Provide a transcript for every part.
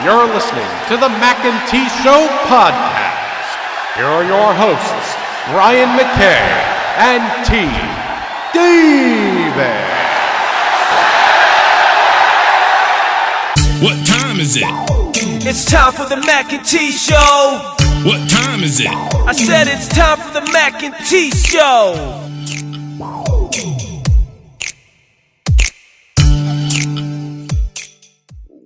you're listening to the Mackay T Show podcast. Here are your hosts, Brian Mackay and T Davis. What time is it? It's time for the Mackay T Show. What time is it? I said it's time for the Mackay T Show.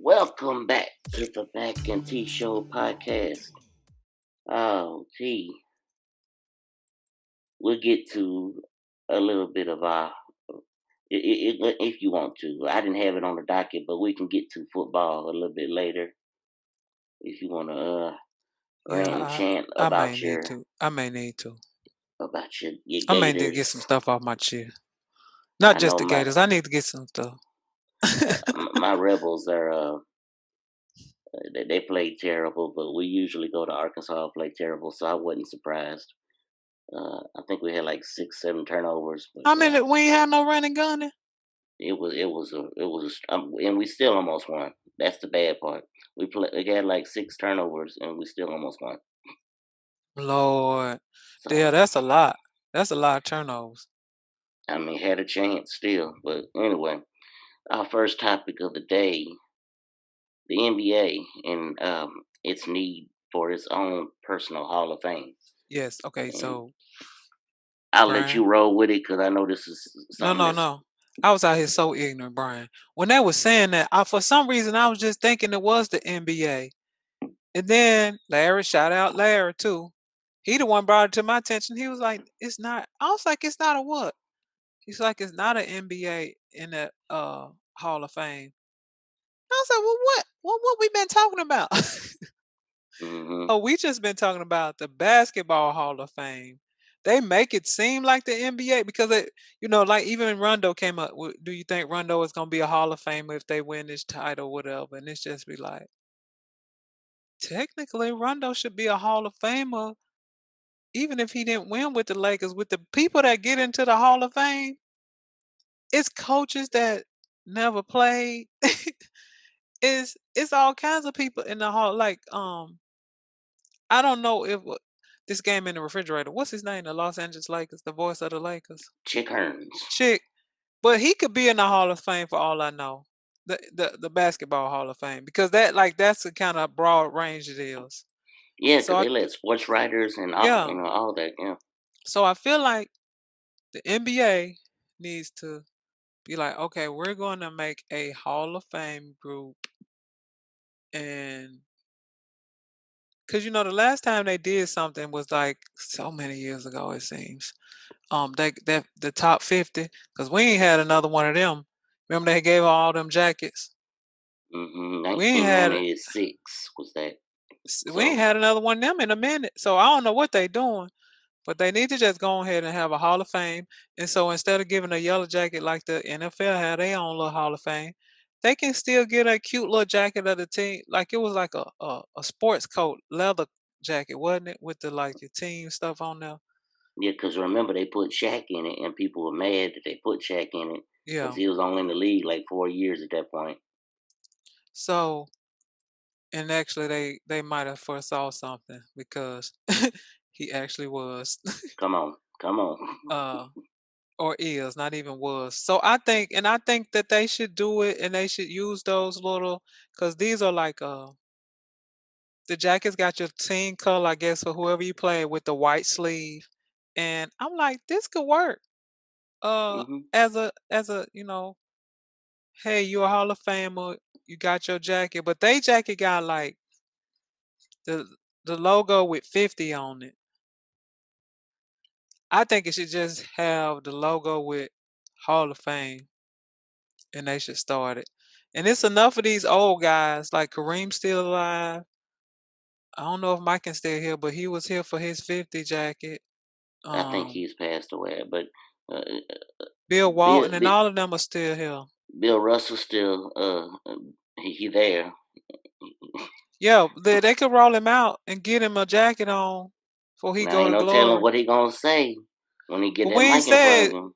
Welcome back to the Mackay T Show podcast. Oh, T. We'll get to a little bit of if you want to. I didn't have it on the docket, but we can get to football a little bit later. If you want to chant about your... I may need to. About your Gators. I may need to get some stuff off my chest. Not just the Gators. I need to get some stuff. My Rebels are... They played terrible, but we usually go to Arkansas and play terrible, so I wasn't surprised. I think we had like 6-7 turnovers. But, I mean, we ain't had no running gunning. And we still almost won. That's the bad part. We had like 6 turnovers, and we still almost won. Lord, so, yeah, that's a lot. That's a lot of turnovers. I mean, had a chance still, but anyway, our first topic of the day. The NBA and its need for its own personal Hall of Fame. Yes. Okay. And so I'll let you roll with it because I know this is something. No. I was out here so ignorant, Brian. When they was saying that, for some reason I was just thinking it was the NBA, and then Larry, shout out Larry too. He the one brought it to my attention. He was like, "It's not." I was like, "It's not a what?" He's like, "It's not an NBA in the Hall of Fame." I was like, "Well, what we been talking about?" Mm-hmm. Oh, we just been talking about the Basketball Hall of Fame. They make it seem like the NBA because like even Rondo came up. Do you think Rondo is gonna be a Hall of Famer if they win this title, whatever? And it's just be like, technically, Rondo should be a Hall of Famer, even if he didn't win with the Lakers. With the people that get into the Hall of Fame, it's coaches that never played. It's all kinds of people in the hall. Like I don't know if this game in the refrigerator. What's his name? The Los Angeles Lakers, the voice of the Lakers. Chick Hearns. But he could be in the Hall of Fame for all I know. The Basketball Hall of Fame because that's the kind of broad range it is. Yeah, because they let sports writers and all, all that. Yeah. So I feel like the NBA needs to be like, okay, we're going to make a Hall of Fame group. And because the last time they did something was like so many years ago, it seems. The top 50, because we ain't had another one of them. Remember they gave all them jackets. 1996 was that. We ain't had another one of them in a minute, so I don't know what they doing, but they need to just go ahead and have a Hall of Fame. And so instead of giving a yellow jacket like the NFL had their own little Hall of Fame, they can still get a cute little jacket of the team. Like it was like a sports coat, leather jacket, wasn't it? With the your team stuff on there. Yeah, because remember they put Shaq in it, and people were mad that they put Shaq in it. Yeah. Because he was only in the league like 4 years at that point. So, and actually they might have foresaw something because he actually was. Come on. Or is, not even was. So I think that they should do it and they should use those little, because these are like the jacket's got your team color, I guess, for whoever you play with the white sleeve. And I'm like, this could work. As a hey, you're a Hall of Famer, you got your jacket, but they jacket got like the logo with 50 on it. I think it should just have the logo with Hall of Fame, and they should start it. And it's enough of these old guys, like Kareem's still alive. I don't know if Mike is still here, but he was here for his 50 jacket. I think he's passed away, but Bill Walton and all of them are still here. Bill Russell still he there. Yeah, they could roll him out and get him a jacket on before he go to glory. Tell him what he gonna say when he get that mic in front of him.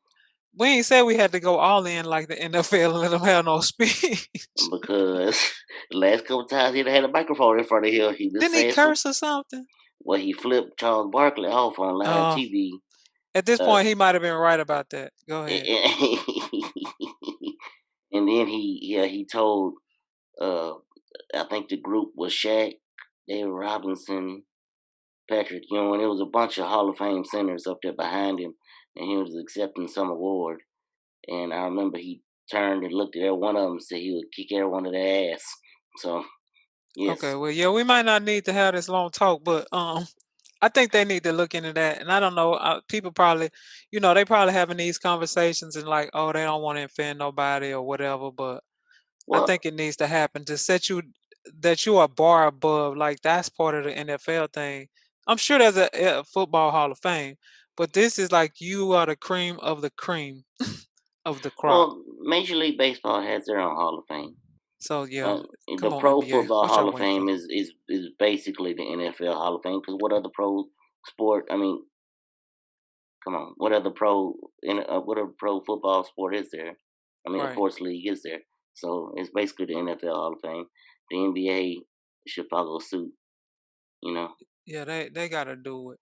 We ain't said we had to go all in like the NFL and let them have no speech. Because the last couple times he had a microphone in front of him, he just Didn't he said some. curse or something? Well, he flipped Charles Barkley off on live Oh, TV. at this Uh, point, he might have been right about that. Go ahead. and then he told I think the group was Shaq, David Robinson, Patrick Ewing. It was a bunch of Hall of Fame centers up there behind him, and he was accepting some award. And I remember he turned and looked at every one of them and said he would kick every one of their ass. So yes. Okay, well, yeah, we might not need to have this long talk, but I think they need to look into that. And I don't know, people probably, they probably having these conversations and like, oh, they don't want to offend nobody or whatever. But I Well, think it needs to happen to set you that you are bar above. Like that's part of the NFL thing. I'm sure there's a football Hall of Fame, but this is like you are the cream of the cream of the crop. Major League Baseball has their own Hall of Fame. So yeah, Uh, the come on Pro NBA, Football what Hall y'all of waiting for? Fame is basically the NFL Hall of Fame. Because what other pro sport? I mean, come on, what other pro football sport is there? I mean, Right. sports league is there? So it's basically the NFL Hall of Fame. The NBA should follow suit. You know. Yeah, they gotta do it.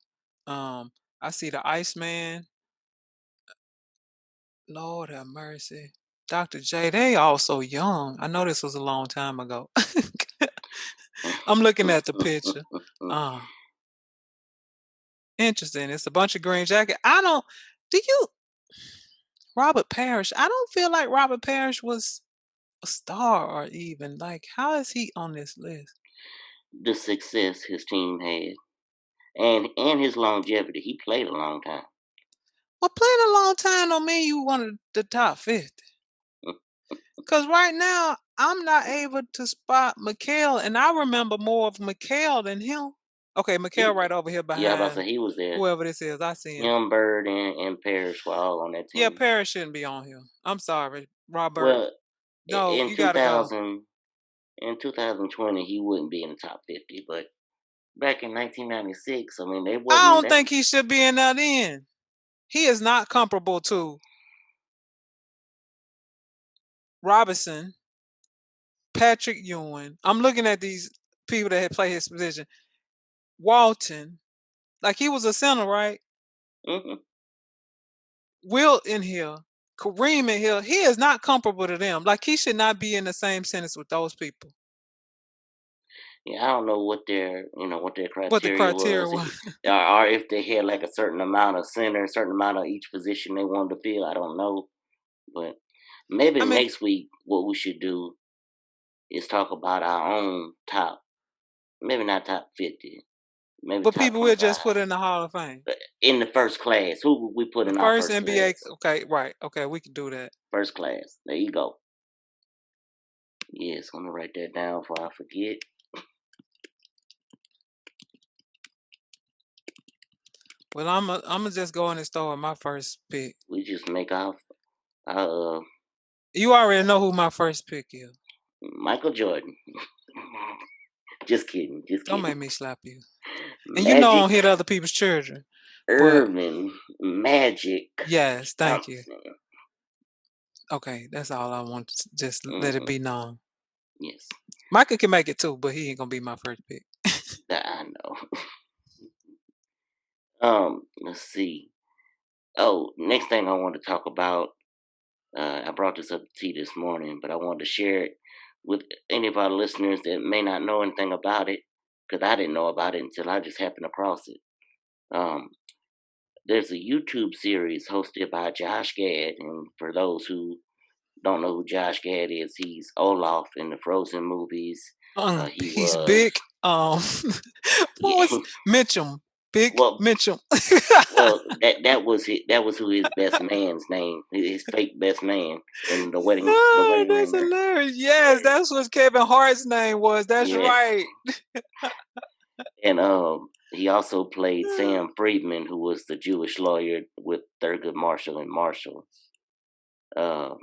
I see the Iceman. Lord have mercy. Dr. J, they all so young. I know this was a long time ago. I'm looking at the picture. Uh, Interesting. It's a bunch of green jacket. Do you, Robert Parrish? I don't feel like Robert Parrish was a star or even like, how is he on this list? The success his team had, and his longevity. He played a long time. Well, playing a long time don't mean you one of the top 50. Because right now, I'm not able to spot Mikhail, and I remember more of Mikhail than him. Okay, Mikhail right over here Yeah, I about to behind say he was there. whoever this is. I see him. Him, Bird, and Parrish were all on that Yeah, team. Paris shouldn't be on here. I'm sorry, Robert. Well, No, in you gotta go. 2020, he wouldn't be in the top 50. But back in 1996, I mean, they I wasn't don't that. think he should be in that end. He is not comparable to Robinson, Patrick Ewing. I'm looking at these people that had played his position. Walton, like he was a center, right? Hmm. Wilt in here, Kareem in here, he is not comparable to them. Like he should not be in the same sentence with those people. Yeah, I don't know what their What the criteria criteria was, was. or if they had like a certain amount of center, a certain amount of each position they wanted to fill. I don't know, but maybe I mean, next week what we should do is talk about our own top, maybe not top 50, maybe but top people will just 25. put in the Hall of Fame. In the first class, who would we put The in our first first NBA, class? okay, right, okay, we can do that. First class. There you go. Yes, I'm gonna write that down before I forget. Well, I'm just go in and start with my first pick. We just make our You already know who my first pick is. Michael Jordan. Just kidding. Just Don't kidding. make me slap you. And you know I Magic don't hit other people's children. But Irvin. Magic yes, thank you. Johnson. Okay, that's all I want. Just let it Hmm. be known. Yes, Michael can make it too, but he ain't gonna be my first pick. that I know. Let's see. Oh, next thing I want to talk about. I brought this up to T this morning, but I wanted to share it with any of our listeners that may not know anything about it, because I didn't know about it until I just happened across it. Um, there's a YouTube series hosted by Josh Gad, and for those who don't know who Josh Gad is, he's Olaf in the Frozen movies. He He's was big. What was Mitchum? Big well, Mitchum. that was who his best man's name, his fake best man in the Ah, wedding that's ringer. hilarious. Yes, that's what Kevin Hart's name was. That's Yes, right. and he also played Sam Friedman, who was the Jewish lawyer with Thurgood Marshall and Marshall. Um,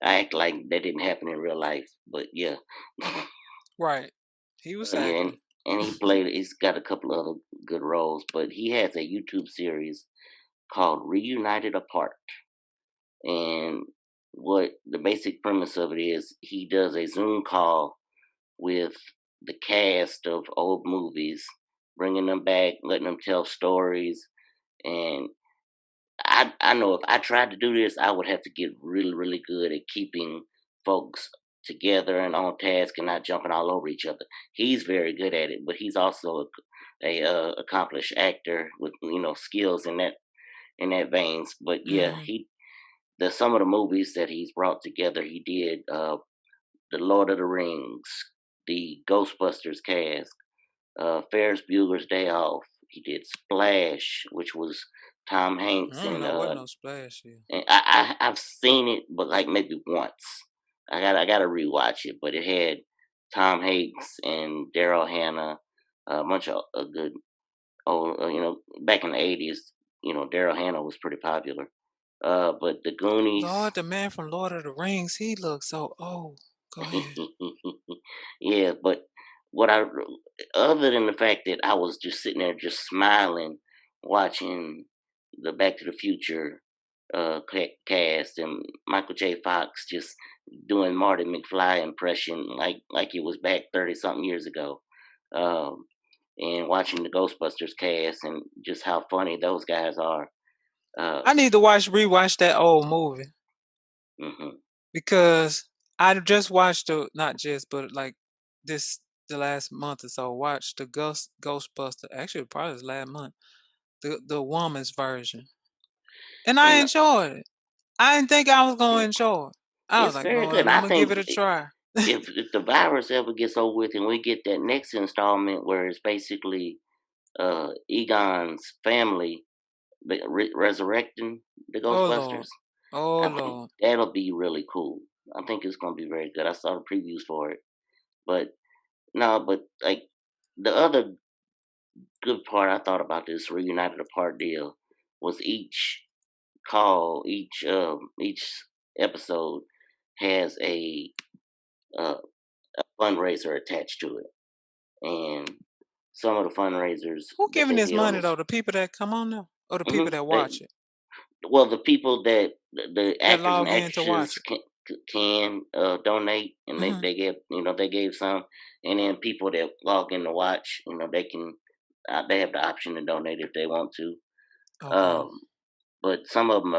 I act like that didn't happen in real life, but yeah. Right. He was Yeah, acting. and he's got a couple of other good roles, but he has a YouTube series called Reunited Apart. And what the basic premise of it is, he does a Zoom call with the cast of old movies, bringing them back, letting them tell stories. And I know if I tried to do this, I would have to get really, really good at keeping folks together and on task and not jumping all over each other. He's very good at it, but he's also a accomplished actor with skills in that veins. But yeah, Hmm. there's some of the movies that he's brought together. He did the Lord of the Rings, the Ghostbusters cast, Ferris Bueller's Day Off. He did Splash, which was Tom I Hanks don't know what no splash is. and I've seen it, but like maybe once. I gotta rewatch it, but it had Tom Hanks and Daryl Hannah, a bunch of good old back in the '80s. Daryl Hannah was pretty popular. But the Goonies. Lord, the man from Lord of the Rings, he looks so old. Go ahead. Yeah, but what I other than the fact that I was just sitting there just smiling watching the Back to the Future cast and Michael J. Fox just doing Marty McFly impression like it was back 30 something years ago. Um, and watching the Ghostbusters cast and just how funny those guys are. Uh, I need to rewatch that old movie mhm. because I just watched not just, but like this the last month or so, watched the Ghostbuster. Actually, probably this last month, the woman's version, and I And enjoyed it. I didn't think I was gonna it, enjoy it. I was it's like, very good. Lord, And I'm I gonna give think it a try. if the virus ever gets over with and we get that next installment where it's basically Egon's family resurrecting the Oh Lord, Ghostbusters, oh I think Lord. that'll be really cool. I think it's gonna be very good. I saw the previews for it, but no, but like the other good part I thought about this reunited apart deal was each episode has uh, a fundraiser attached to it, and some of the fundraisers Who that giving they this did on money this. though? The people that come on there, or the people Mhm, that watch it, well, the people that the that actors and log in to watch actresses it? can donate, and Hmm. they gave some, and then people that log in to watch, they have the option to donate if they want to. Okay. Um, but some of them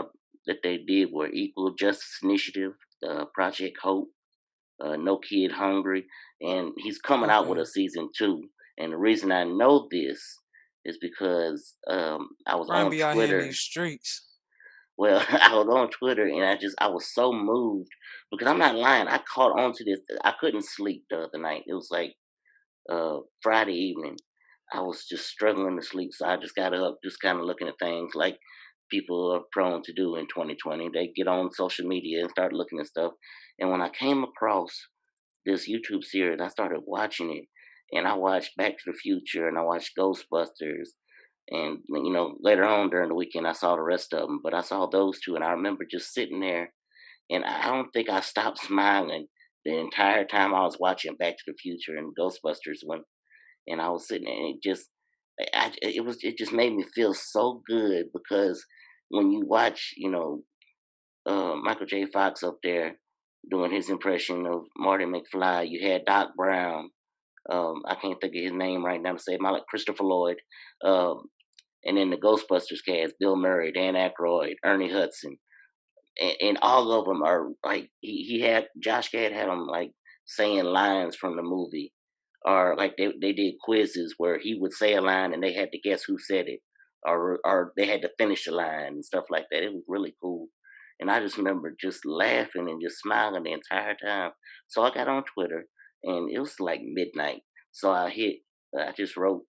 that they did were Equal Justice Initiative, Project Hope, No Kid Hungry, and he's coming out with Okay. a season two. And the reason I know this is because I was Brian on be out here in these Twitter. streets. Well, I was on Twitter and I was so moved because I'm not lying. I caught on to this. I couldn't sleep the other night. It was like Friday evening. I was just struggling to sleep, so I just got up, just kind of looking at things like people are prone to do in 2020. They get on social media and start looking at stuff. And when I came across this YouTube series, I started watching it, and I watched Back to the Future, and I watched Ghostbusters, and later on during the weekend, I saw the rest of them. But I saw those two, and I remember just sitting there, and I don't think I stopped smiling the entire time I was watching Back to the Future and Ghostbusters and I was sitting there, and it just made me feel so good because when you watch, Michael J. Fox up there doing his impression of Marty McFly, you had Doc Brown. I can't think of his name right now to say my like Christopher Lloyd. Um, and then the Ghostbusters cast, Bill Murray, Dan Aykroyd, Ernie Hudson, and all of them are like he had Josh Gad had them like saying lines from the movie, or like they did quizzes where he would say a line and they had to guess who said it, or they had to finish the line and stuff like that. It was really cool, and I just remember just laughing and just smiling the entire time. So I got on Twitter and it was like midnight, so I just wrote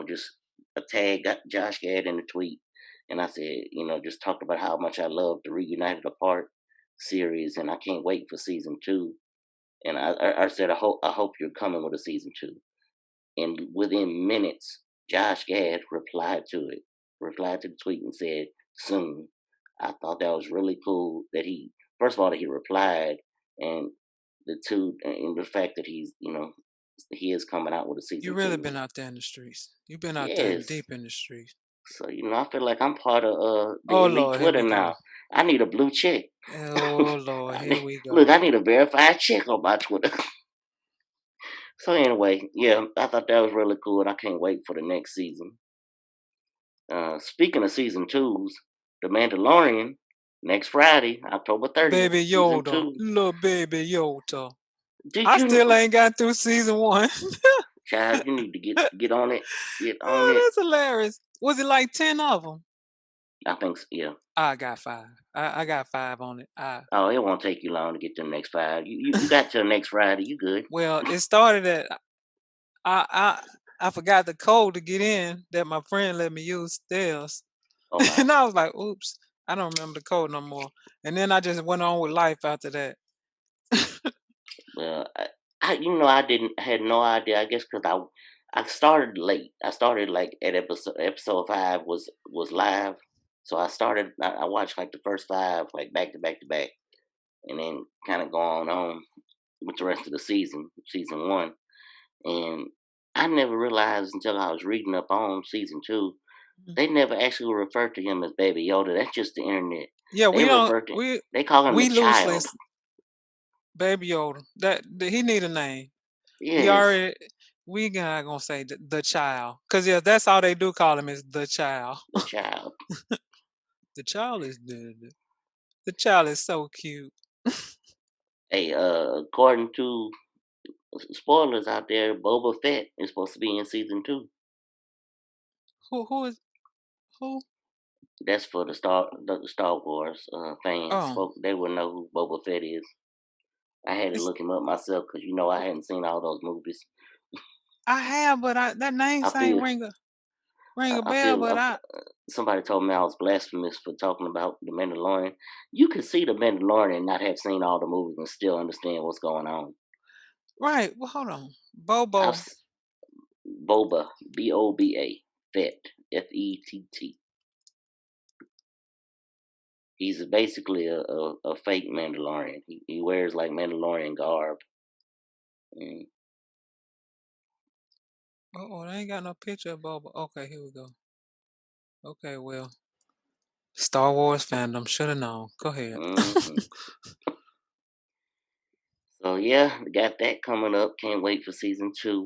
just a tag got Josh Gad in the tweet, and I said, just talked about how much I love the Reunited Apart series, and I can't wait for season two. And I said, I hope you're coming with a season two. And within minutes, Josh Gad replied to the tweet and said, soon. I thought that was really cool that first of all, that he replied, and and the fact that he is coming out with a You season really two. been out there in the streets. You been out there Yes, deep in the streets. So I feel like I'm part of the Oh elite Lord, here Twitter we go. now. I need a blue check. Oh Lord, here we Look, go. I need a verified check on my Twitter. So anyway, yeah, I thought that was really cool, and I can't wait for the next season. Speaking of season twos, The Mandalorian next Friday, October 30th, Baby season Yoda, two. little baby Yoda. Did I you, still ain't got through season 1. child? You need to get on it. Get on Oh, it. that's hilarious. Was it like 10 of them? I think so, yeah. I got 5. I got 5 on it. Oh, it won't take you long to get to the next five. You got till next Friday. You good? Well, it started at I I forgot the code to get in that my friend let me use theirs. Oh my. And I was like, oops, I don't remember the code no more. And then I just went on with life after that. Well, I didn't had no idea. I guess because I started late. I started like at episode 5 was live, so I watched like the first 5 like back to back to back, and then kind of going on with the rest of the season 1, and I never realized until I was reading up on season 2. Mm. They never actually referred to him as Baby Yoda. That's just the internet. Yeah, They we don't refer to they call him the we loosely child. Baby Yoda. That he need a name. We Yes, already we not gonna say the child, cause yeah, that's all they do call him is the child. the child. The child is the child is so cute. Hey, according to spoilers out there, Boba Fett is supposed to be in season 2. Who is who? That's for the Star Wars fans. Oh, They will know who Boba Fett is. I had to it's look him up myself because I hadn't seen all those movies. I have, but that name I ain't feel ring a I bell. feel But I somebody told me I was blasphemous for talking about the Mandalorian. You can see the Mandalorian and not have seen all the movies and still understand what's going on. right. Well, hold on, I've Bobo. s- Boba Boba Fett Fett. He's basically a fake Mandalorian. He wears like Mandalorian garb. Mm. Oh, they ain't got no picture of Bobo. Okay, here we go. Okay, well, Star Wars fandom should have known. Go ahead. Hmm. So yeah, got that coming up. Can't wait for season 2.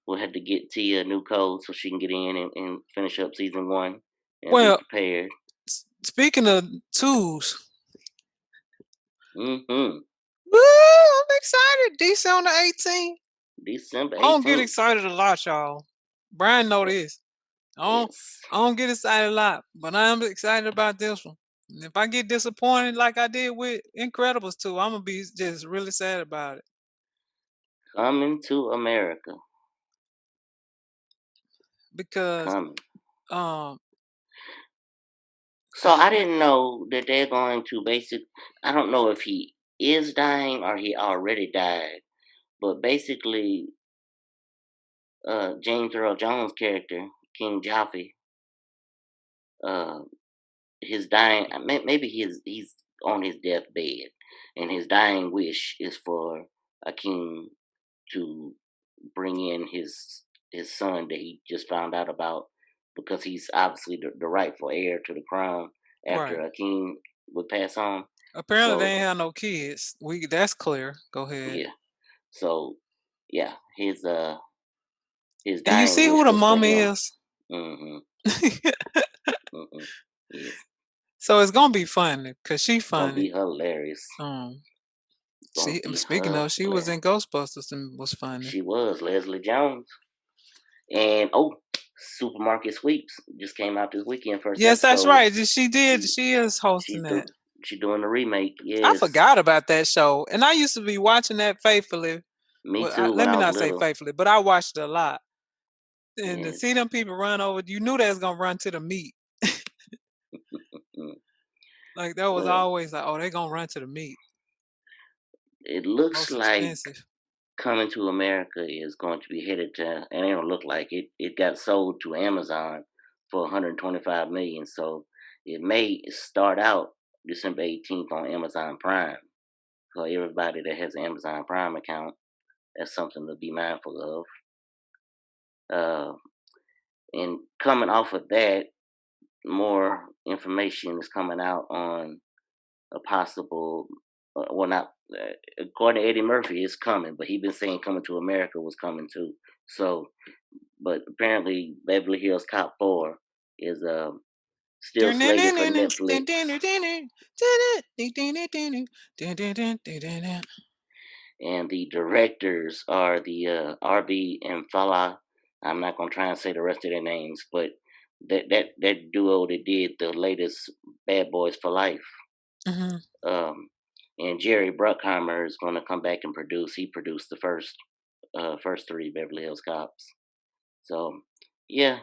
We'll have to get Tia a new code so she can get in and finish up season 1 and be Well, prepared. speaking of twos, Hmm. woo, I'm excited. December 18th. December I don't get 18th. excited a lot, y'all. Brian know this. I don't, Yes. I don't get excited a lot, but I am excited about this one. And if I get disappointed like I did with Incredibles 2, I'm gonna be just really sad about it Coming to America. because Coming. um So I didn't know that they're going to I don't know if he is dying or he already died, but basically, James Earl Jones' character, King Jaffe, uh, his dying, maybe he's on his deathbed, and his dying wish is for a king to bring in his son that he just found out about because he's obviously the rightful heir to the crown after right. a king would pass on. Apparently they So ain't have no kids. That's clear. Go ahead. yeah, so yeah, his And you dying see who wish the was for mom him. is? Hmm. Hmm. Yes, So it's gonna be funny because she it's gonna funny. be hilarious. Um, It's gonna be speaking of, she was hilarious. in Ghostbusters and was funny. She was Leslie Jones, and Supermarket Sweeps just came out this weekend. First Yes, that's episode. right. She did. She She is hosting she's that. she doing the remake. I Yes, forgot about that show, and I used to be watching that faithfully. me Well, too. When let me I was not say little. faithfully, but I watched it a lot. And to Yes. see them people run over, you knew they was gonna run to the meat. Mm. Like that was Well, always like, oh, they gonna run to the meat. it looks Most like expensive. Coming to America is going to be headed to, and it don't look like it. It got sold to Amazon for 125 million. So it may start out December 18th on Amazon Prime. For everybody that has an Amazon Prime account, that's something to be mindful of. Uh, And coming off of that, more information is coming out on a possible, well, not according to Eddie Murphy, it's coming, but he been saying Coming to America was coming too. So, but apparently Beverly Hills Cop 4 is still slated for Netflix. And the directors are the RB and Fala. I'm not gonna try and say the rest of their names, but that duo that did the latest Bad Boys for Life. Mm-hmm. And Jerry Bruckheimer is going to come back and produce. He produced the first three Beverly Hills Cops. So yeah,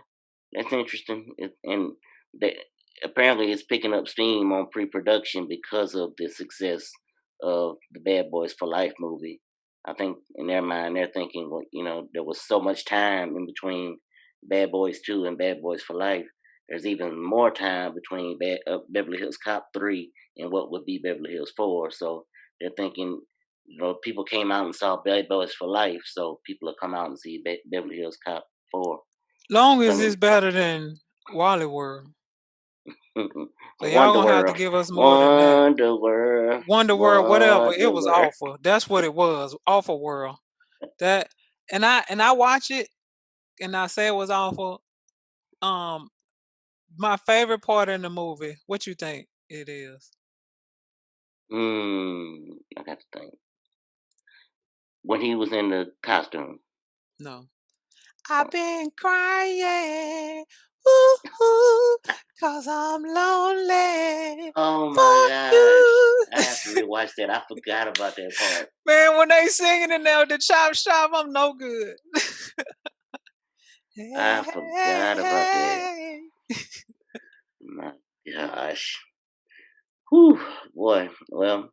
that's interesting. And they, apparently it's picking up steam on pre-production because of the success of the Bad Boys for Life movie. I think in their mind they're thinking, well, there was so much time in between Bad Boys 2 and Bad Boys for Life. There's even more time between Beverly Hills Cop 3 and what would be Beverly Hills 4. So they're thinking, people came out and saw Bad Boys for Life, so people will come out and see Beverly Hills Cop 4. Long as Coming. it's better than Wally World. So y'all Wonder gonna have to World. give us more than that. Wonder World. Wonder World, whatever. Wonder It was World. awful. That's what it was. Awful World. That and I watch it and I say it was awful. My favorite part in the movie, what you think it is? I got to think. When he was in the costume. No. I've been crying, ooh, cause I'm lonely Oh my for gosh. you. I have to rewatch that. I forgot about that part. Man, when they singing in there with the chop shop, I'm no good. I forgot about that. My gosh. Whew, boy. Well,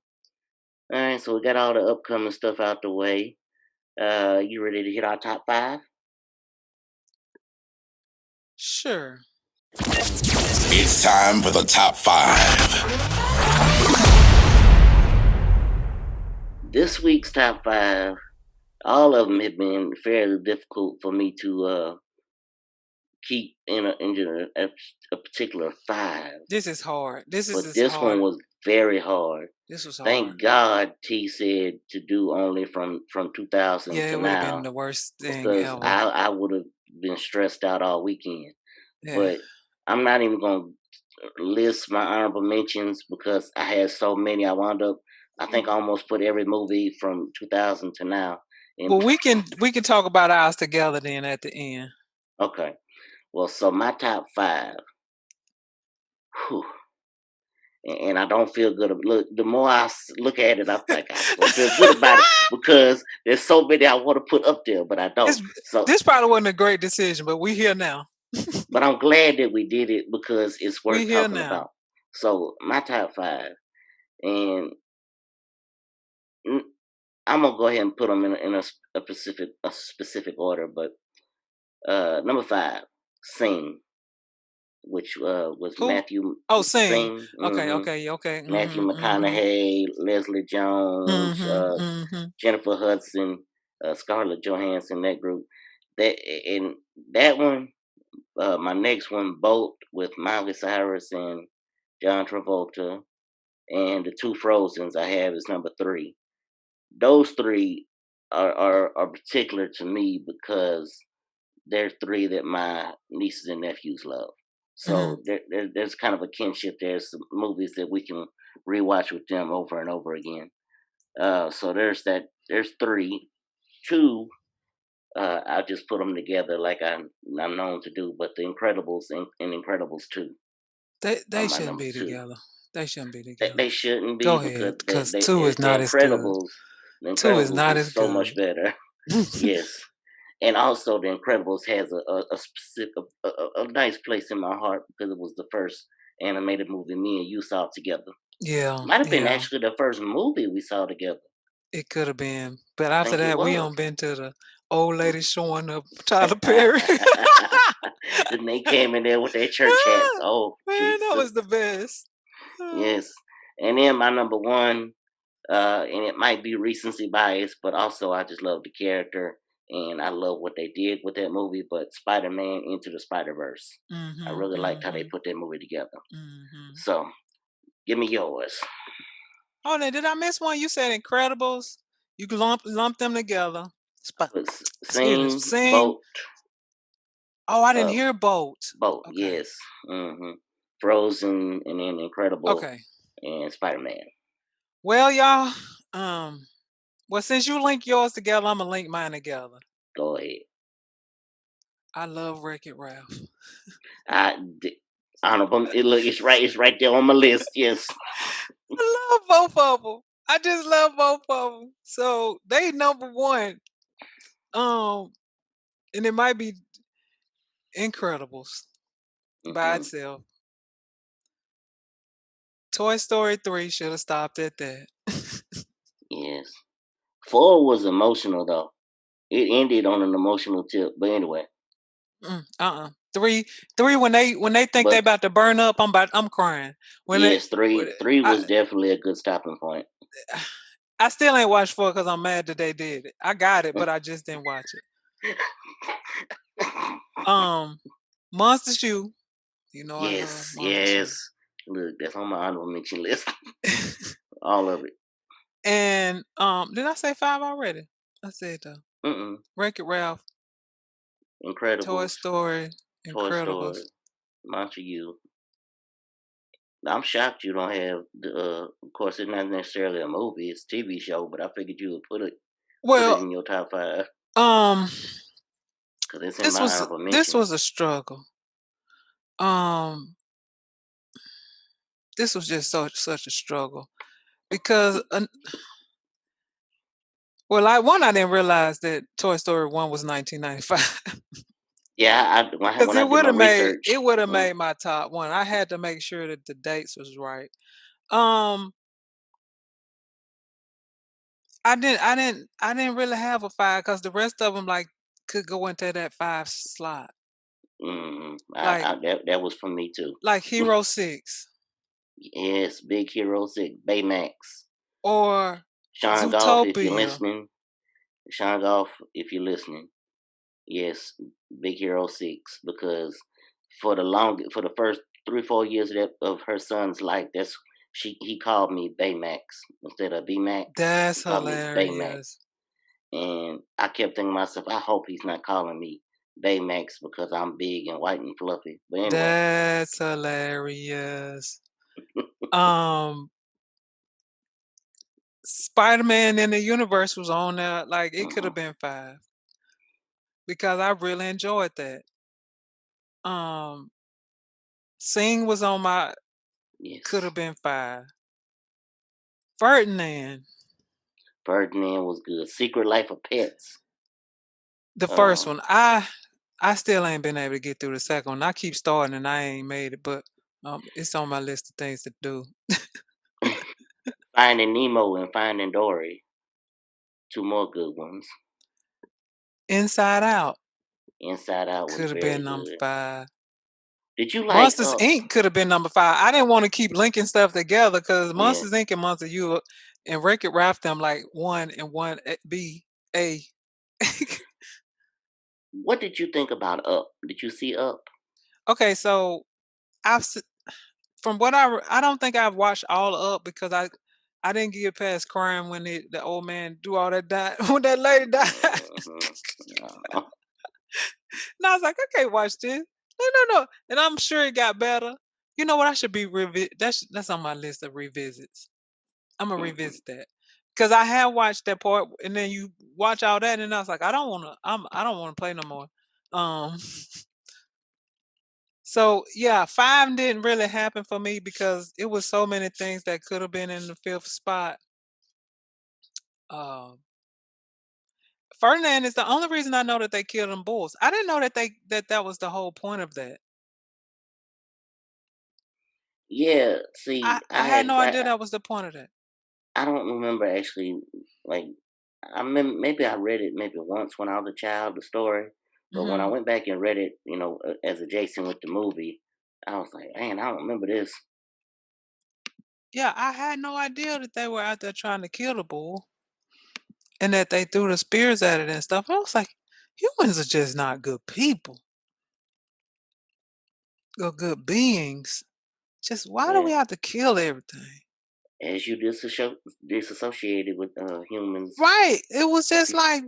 all right, so we got all the upcoming stuff out the way. You ready to hit our top 5? Sure. It's time for the top 5. This week's top 5, all of them have been fairly difficult for me to keep in a particular 5. This is hard. This is But this hard. one was very hard. This was hard. Thank God T said to do only from 2000 Yeah, to it would have now, been the worst thing because ever. I would have been stressed out all weekend. Yeah. But I'm not even gonna list my honorable mentions because I had so many. I wound up, I think I almost put every movie from 2000 to now. Well, we can talk about ours together then at the end. Okay. Well, so my top 5. Whew, and I don't feel good. Look, the more I look at it, I'm like, I don't feel good about it because there's so many I want to put up there, but I don't. This probably wasn't a great decision, but we here now. But I'm glad that we did it because it's worth We here talking now. about. So my top 5, and I'm gonna go ahead and put them in a specific order. But number 5, Sing, which was Who? Matthew. Oh, Sing. Okay, Mhm. okay. Matthew McConaughey, Leslie Jones, Jennifer Hudson, Scarlett Johansson, that group. That one, my next one, Bolt, with Miley Cyrus and John Travolta, and the two Frozens I have is number 3. Those 3 are particular to me because they're 3 that my nieces and nephews love. So there's kind of a kinship. There's some movies that we can rewatch with them over and over again. So there's that. There's 3. 2, I'll just put them together like I'm known to do. But The Incredibles and Incredibles 2. They shouldn't be together. They shouldn't be together. They shouldn't be. Go ahead, because 2 is The not as good. Incredibles. The 2 is Incredibles not is as so good. much better. Yes. And also, The Incredibles has a specific, a nice place in my heart because it was the first animated movie me and you saw together. Yeah. Might have been actually the first movie we saw together. It could have been. But after think it that, we was. done been to the old lady showing up Tyler Perry. Then they came in there with their church hats. Oh, Man, Jesus. that was the best. Yes. And then my number 1, and it might be recency bias, but also I just love the character, and I love what they did with that movie. But Spider-Man Into the Spider-Verse, I Mhm. really liked how they Mhm. put that movie together. Mhm. So, give me yours. Oh, now did I miss one? You said Incredibles. You can lump them together. But Excuse me. Sing, Sing. Boat, Oh, I didn't uh, hear Boat. Boat, Okay. yes. Frozen, and then Incredible, Okay. and Spider-Man. Well, y'all. Um. Well, since you link yours together, I'm gonna link mine together. Go ahead. I love Wreck-It Ralph. I d- honorable. It's right there on my list. Yes. I love both of them. I just love both of them. So they number one. Um, and it might be Incredibles by Hmm. itself. Toy Story 3 should have stopped at that. Yes. 4 was emotional though. It ended on an emotional tip. But anyway, Three when they think they but about to burn up, I'm crying. When they yes, when three I was definitely a good stopping point. I still ain't watched 4 because I'm mad that they did it. I got it, but I just didn't watch it. Um, Monsters U. You know I love Yes, Monsters U. yes. Look, that's on my honorable mention list. All of it. And did I say 5 already? I said Mm-mm. Wreck-It Ralph, Toy Incredibles, Story, Toy Story, Incredibles. Monster U. I'm shocked you don't have the. Of course, it's not necessarily a movie; it's a TV show. But I figured you would put it Well, in your top 5 um, because it's in this my was honorable this mentions. was a struggle. Um, this was just such a struggle because well, I didn't realize that Toy Story 1 was 1995 Yeah, because when I did my research, it would have mm, made my top one. I had to make sure that the dates was right. Um, I didn't really have a 5 because the rest of them like could go into that 5 slot. Like that was for me too. Hero 6 Yes, Big Hero 6, Baymax, or Sean Goff, if you're Zootopia. listening, Sean Goff, if you're listening, yes, Big Hero 6, because for the first 3 4 years of her son's life, he called me Baymax instead of BMac. He That's called me Baymax, hilarious. and I kept thinking to myself, I hope he's not calling me Baymax because I'm big and white and fluffy. But anyway, That's hilarious. Um, Spider-Man in the Universe was on there. Like it could hmm have been 5 because I really enjoyed that. Um, Sing was on my could yes, have been 5. Ferdinand, Ferdinand was good. Secret Life of Pets. the first Uh, one. I still ain't been able to get through the second one. I keep starting and I ain't made it, but it's on my list of things to do. Finding Nemo and Finding Dory. Two more good ones. Inside Out Inside Out was could have very been number good. 5. Did you like Monsters Inc. could have been number 5. I didn't want to keep linking stuff together because yeah. Monsters Inc. and Monster U and Wreck-It Ralph them like one and one B A. What did you think about Up? Did you see Up? Okay, so I've s- from what I don't think I've watched all up because I didn't get past crying when the old man do all that die when that lady died. Hmm. No. And I was like, I can't watch this. No, no, no. And I'm sure it got better. You know what? I should be that's on my list of revisits. I'm gonna Mhm. revisit that because I have watched that part, and then you watch all that, and I was like, I don't wanna play no more. Um, so yeah, 5 didn't really happen for me because it was so many things that could have been in the 5th spot. Um, Ferdinand is the only reason I know that they killed them bulls. I didn't know that was the whole point of that. Yeah. See, I had no idea that was the point of that. I don't remember actually like maybe I read it maybe once when I was a child, the story. But when I Hmm. went back and read it, as a Jason with the movie, I was like, man, I don't remember this. Yeah, I had no idea that they were out there trying to kill the bull. and that they threw the spears at it and stuff. I was like, humans are just not good people or good beings. Just why do Yeah. we have to kill everything? As you disassociated with humans, Right. It was just people. like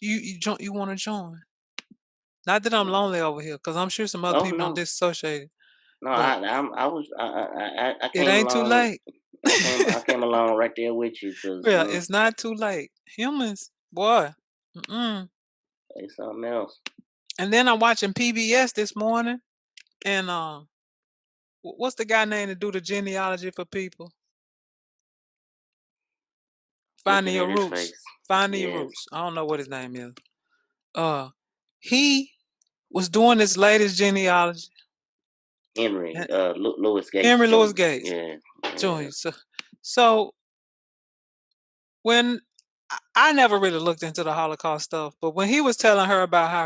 you want to join. Not that I'm lonely over here, because I'm sure some other Oh people don't no, disassociate, no, but I it came ain't too along. late. I came along right there with you because Yeah, it's not too late. Humans, boy. Mm-mm. it's something else. And then I'm watching PBS this morning, and what's the guy name to do the genealogy for people? Finding Looking your at his roots. face, Finding your yes, roots. I don't know what his name is. He was doing this latest genealogy. Henry, and- Louis Gates Henry Louis Jr. Gates Yeah, yeah. Jr. So when I never really looked into the Holocaust stuff, but when he was telling her about how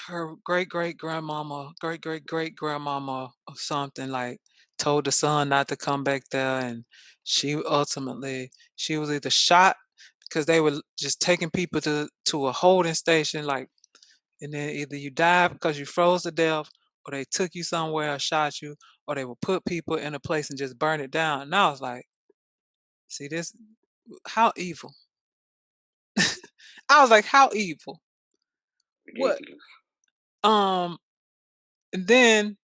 her great great grandmama, great great great grandmama or something like told the son not to come back there, and she was either shot because they were just taking people to a holding station, like, and then either you die because you froze to death, or they took you somewhere or shot you, or they would put people in a place and just burn it down. And I was like, see this, how evil. I was like, how evil. What? Ridiculous. Um, and then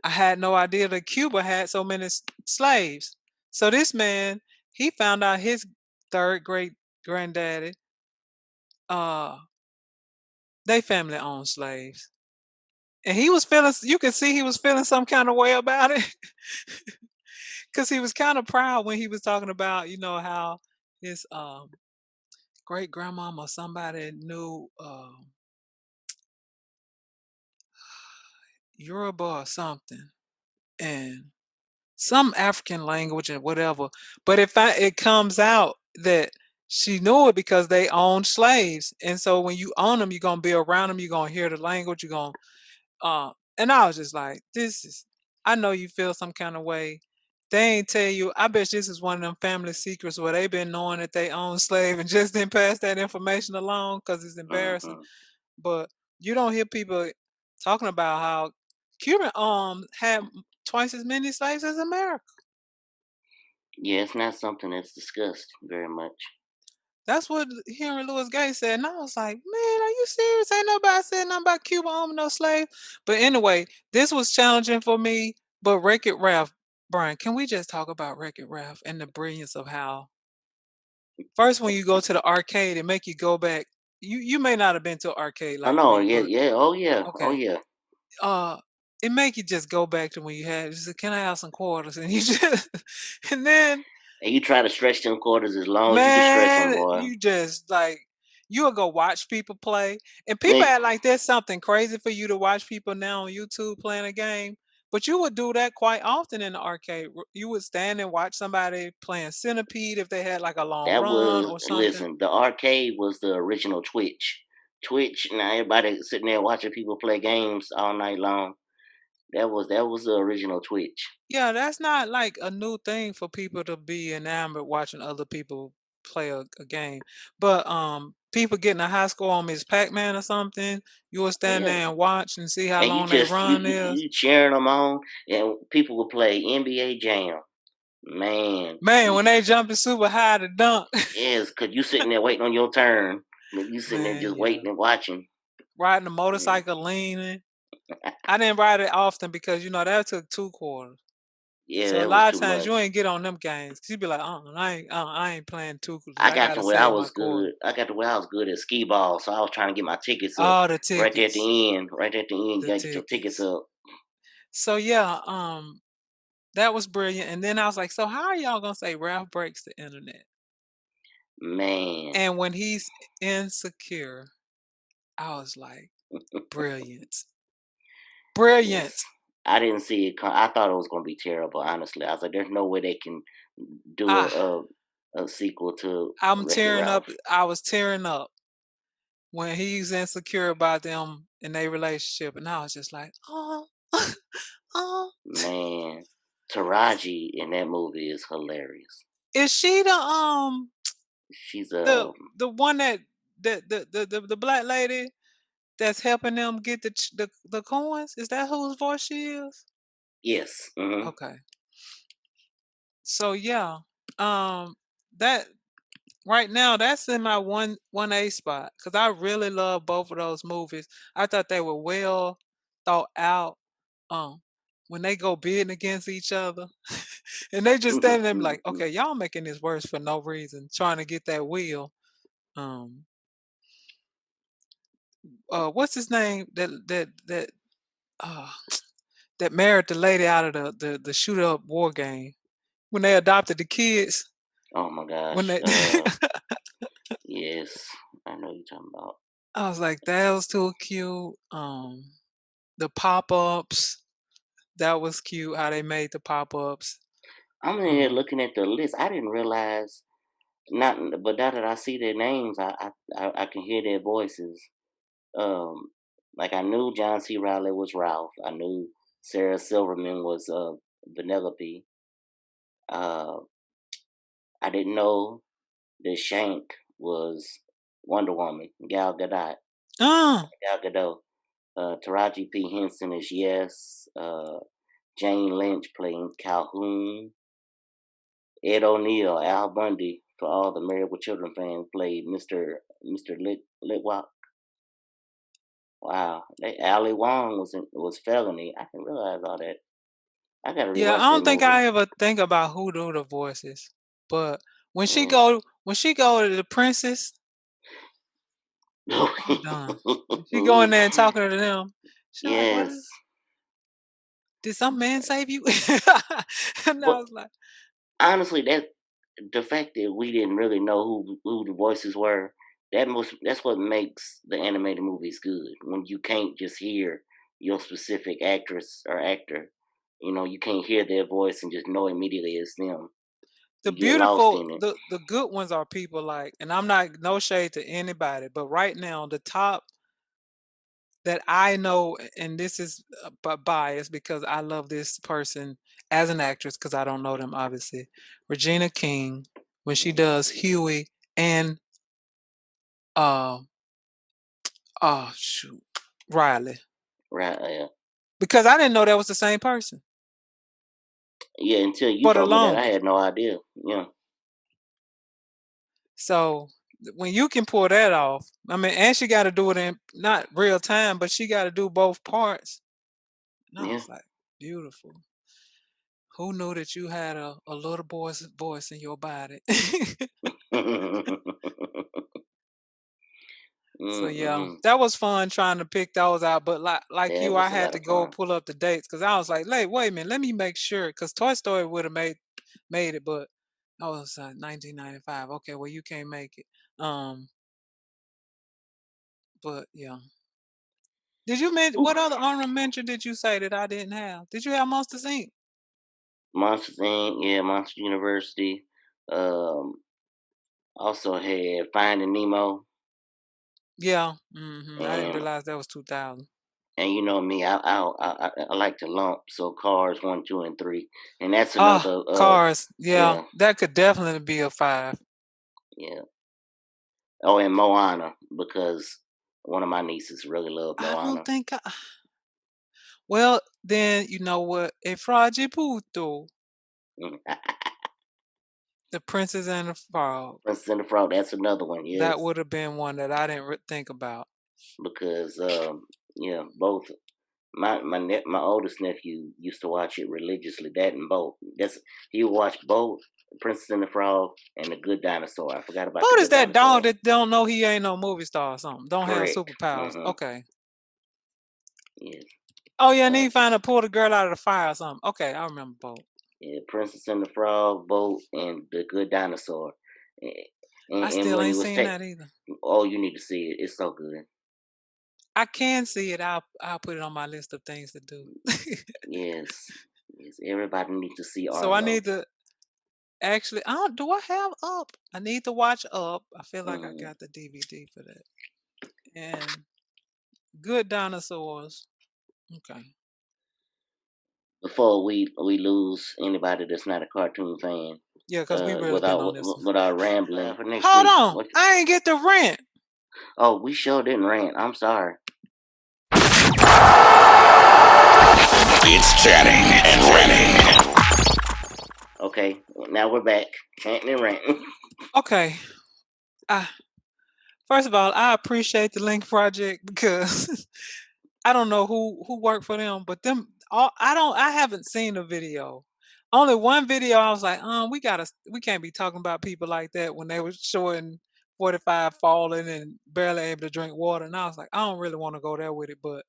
I had no idea that Cuba had so many slaves. So this man, he found out his third great granddaddy, uh, they family owned slaves. And he was feeling, you could see he was feeling some kind of way about it. Because he was kind of proud when he was talking about, how his great grandmama or somebody knew Yoruba or something. And some African language and whatever. But it comes out that she knew it because they owned slaves, and so when you own them, you're gonna be around them. You're gonna hear the language. You're gonna And I was just like, this is. I know you feel some kind of way. They ain't tell you. I bet this is one of them family secrets where they been knowing that they own slave and just didn't pass that information along because it's embarrassing. Hmm. But you don't hear people talking about how Cuban had twice as many slaves as America. Yeah, it's not something that's discussed very much. That's what Henry Louis Gates said. And I was like, man, are you serious? Ain't nobody said nothing about Cuba owning no slaves. But anyway, this was challenging for me. But Wreck-It Ralph, Brian, can we just talk about Wreck-It Ralph and the brilliance of how first when you go to the arcade and make you go back. You may not have been to an arcade Oh like no, me, yeah, but yeah, oh yeah, oh okay. yeah. Uh it make you just go back to when you had just can I have some quarters? And you just and then And you try to stretch them quarters as long as you can stretch them, man, boy. you just like you'll go watch people play, and people Man, act like there's something crazy for you to watch people now on YouTube playing a game. But you would do that quite often in the arcade. You would stand and watch somebody playing Centipede if they had like a long that run was or something. listen. The arcade was the original Twitch. Twitch. Now everybody sitting there watching people play games all night long. That was the original Twitch. Yeah, that's not like a new thing for people to be enamored watching other people play a game. But people getting a high score on Miss Pac-Man or something, you will Oh stand yeah, there and watch and see how and you long they just you run you, is. you cheering them on, and people will play NBA Jam. Man, Man, when they jumping super high to dunk. yes, cause you sitting there waiting on your turn. And you sitting there Man, just yeah. waiting and watching. Riding a Yeah, motorcycle leaning. I didn't ride it often because that took 2 quarters. yeah, So a that was lot of too times you much. ain't get on them games. 'Cause you be like, I ain't playing 2 quarters. I I got to gotta where I save my was quarter. good. I got to where I was good at skee ball, so I was trying to get my tickets up All the right there at tickets. the end. Right there at the end, you The gotta get your tickets tickets. up. So yeah, that was brilliant. And then I was like, so how are y'all gonna say Ralph breaks the internet? Man, And when he's insecure, I was like, brilliant. yes. Brilliant. I didn't see it. I thought it was gonna be terrible. Honestly, I was like, "There's no way they can do Ah, a sequel to I'm Wreck-It tearing up. Ralph." I was tearing up when he's insecure about them in their relationship, and I was just like, oh, oh. Man, Taraji in that movie is hilarious. Is she the She's The one the black lady that's helping them get the coins. Is that whose voice she is? yes. Hmm. Okay. So yeah, that right now that's in my one A spot because I really love both of those movies. I thought they were well thought out. Um, when they go bidding against each other, and they just standing there like, okay, y'all making this worse for no reason, trying to get that wheel. Um, what's his name? Uh, that married the lady out of the shoot up war game when they adopted the kids. Oh my When gosh. they Yes, I know you're talking about. I was like, that was too cute. The pop-ups, that was cute how they made the pop-ups. I'm in here looking at the list. I didn't realize not, but now that I see their names, I can hear their voices. Um, like I knew John C. Riley was Ralph. I knew Sarah Silverman was Vanellope. Uh, I didn't know that Shank was Wonder Woman. Uh, Gal Gadot. Taraji P Henson is Yes. Jane Lynch playing Calhoun. Ed O'Neill, Al Bundy, for all the Married with Children fans, played Mr. Litwack. Wow, Ali Wong was Felony. I didn't realize all that. I gotta yeah, I rewatch that don't think movie. I ever think about who do the voices, but Mm. when she go to the princess, I'm done. When she go in there and talking to them, she like, what? Yes, Did some man save you? And I but was like, honestly, that the fact that we didn't really know who the voices were, that's what makes the animated movies good. When you can't just hear your specific actress or actor, you can't hear their voice and just know immediately it's them. the You get lost beautiful, in it. the good ones are people like, and I'm not no shade to anybody, but right now the top that I know, and this is biased because I love this person as an actress because I don't know them obviously. Regina King when she Mhm. does Huey and uh shoot Riley Right? because I didn't know that was the same person. Yeah. Until you For the told me that, I longest. had no idea. Yeah. So when you can pull that off, I mean, and she got to do it in not real time, but she got to do both parts. And I Yeah. was like, beautiful. Who knew that you had a little boy's voice in your body? So yeah, Mm-mm. that was fun trying to pick those out. But like That you, I was a had lot to of go fun. pull up the dates because I was like, wait a minute, let me make sure because Toy Story would have made it, but I was 1995. Okay, well you can't make it. Um, but yeah. Did you mention Oof. what other honorable mention did you say that I didn't have? Did you have Monsters Inc? Monsters Inc. Yeah, Monster University. Um, Also had Finding Nemo, Yeah. I didn't and realize that was 2000. you know me, I like to lump, so Cars 1, 2, and 3, and that's Ah, another. Cars. Yeah, Yeah, that could definitely be a 5. yeah. Oh, and Moana, because one of my nieces really loved I don't Moana. think I. Well, then you know what? A Fragiputo, The Princess and the Frog. Princess and the Frog, that's another one. That Yes, would have been one that I didn't think about. because yeah, both my oldest nephew used to watch it religiously. That and both. He would watch both Princess and the Frog and The Good Dinosaur. I forgot about The What is Good that dog Dinosaur. that don't know he ain't no movie star or something? Don't have Correct. superpowers. Mm-hmm. Okay. Yes. Oh yeah, and Uh, he find to pull the girl out of the fire or something. Okay, I remember both. yeah, Princess and the Frog, Boat, and The Good Dinosaur. And, I and still when he ain't was seen that either. oh, you need to see it. It's so good. I can see it. I'll put it on my list of things to do. Yes. Yes. Everybody needs to see So I Arlo. need to actually. I don't. Do I have Up? I need to watch Up. I feel like I Mm. got the DVD for that. And Good Dinosaurs. Okay. Before we lose anybody that's not a cartoon fan, Yeah, because we really been on this one. without rambling for next Hold week. on. I ain't get the rant. Oh, we sure didn't rant. I'm sorry. It's chatting and ranting. Okay, now we're back. Chanting and ranting. Okay. First of all, I appreciate the Link Project because I don't know who worked for them, but I haven't seen the video. Only one video I was like, we can't be talking about people like that when they were showing 45 falling and barely able to drink water. And I was like, I don't really want to go there with it, but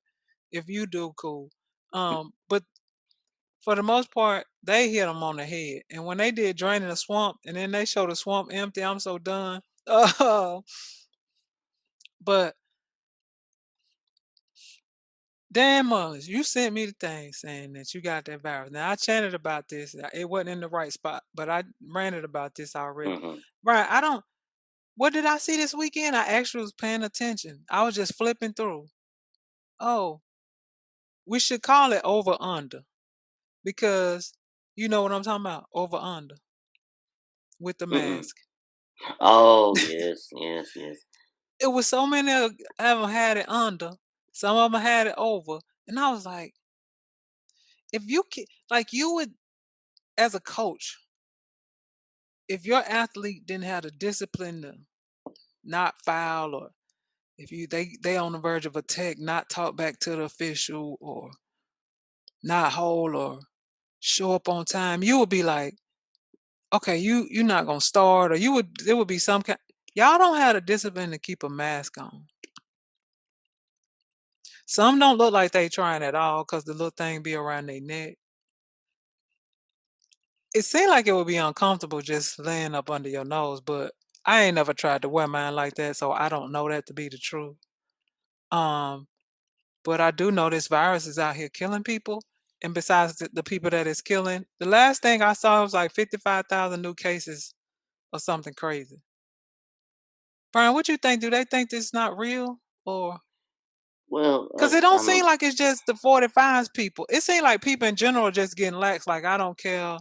if you do, cool. But for the most part, they hit them on the head. And when they did draining the swamp, and then they showed the swamp empty, I'm so done. But damn Mullins, you sent me the thing saying that you got that virus. Now I chanted about this. It wasn't in the right spot, but I ranted about this already. Mm-hmm. Right. What did I see this weekend? I actually was paying attention. I was just flipping through. Oh, we should call it over under. Because you know what I'm talking about. Over under. With the Mm-mm. mask. Oh yes, yes, yes. It was so many of them had it under. Some of them had it over. And I was like, if you like you would as a coach, if your athlete didn't have the discipline to not foul, or if they on the verge of a tech, not talk back to the official, or not hold, or show up on time, you would be like, okay, you're not gonna start, or there would be some kind. Y'all don't have the discipline to keep a mask on. Some don't look like they trying at all because the little thing be around their neck. It seemed like it would be uncomfortable just laying up under your nose, but I ain't never tried to wear mine like that, so I don't know that to be the truth. Um, but I do know this virus is out here killing people. And besides the people that it's killing, the last thing I saw was like 55,000 new cases or something crazy. Brian, what you think? Do they think this is not real? Or Well, because it don't I seem mean, like it's just the 45s people. It seems like people in general are just getting lax, like I don't care